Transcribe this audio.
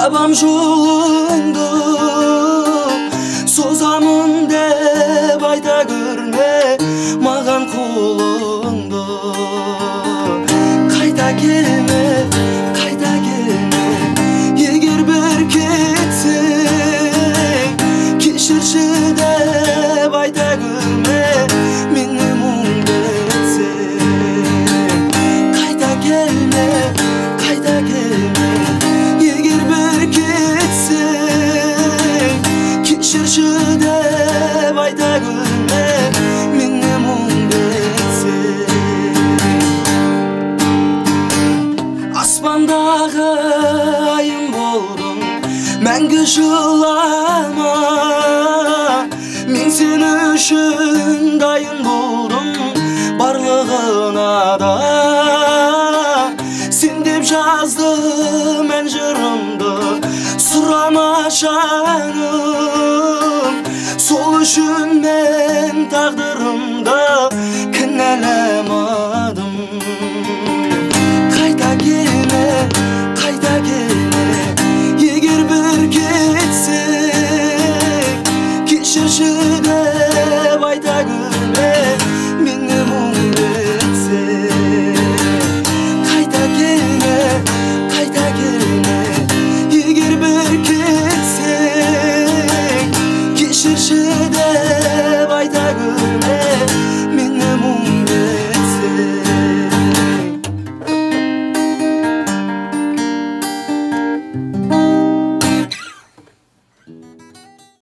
табам жолыңды, созамын деп айта көрме маған қолыңды. Қайта келме, қайта келме, егер бір кетсең, кешірші деп айта көрме мені мұңды етсең. Қайта келме, қайта келме, егер бір кетсең, кешірші деп айта көрме мені мұңды етсең. Аспандағы айым болдым, мәңгі жылама. Мен сен үшін дайын болдым барлығына да. Сен деп жаздым ән жырымды, сұрама жаным. Сол үшін мен тағдырымды кінәламадым. Қайта келме, қайта келме, егер бір кетсең, кешірші деп айта көрме мені мұңды етсең. Қайта келме, қайта келме, егер бір кетсең, кешірші деп айта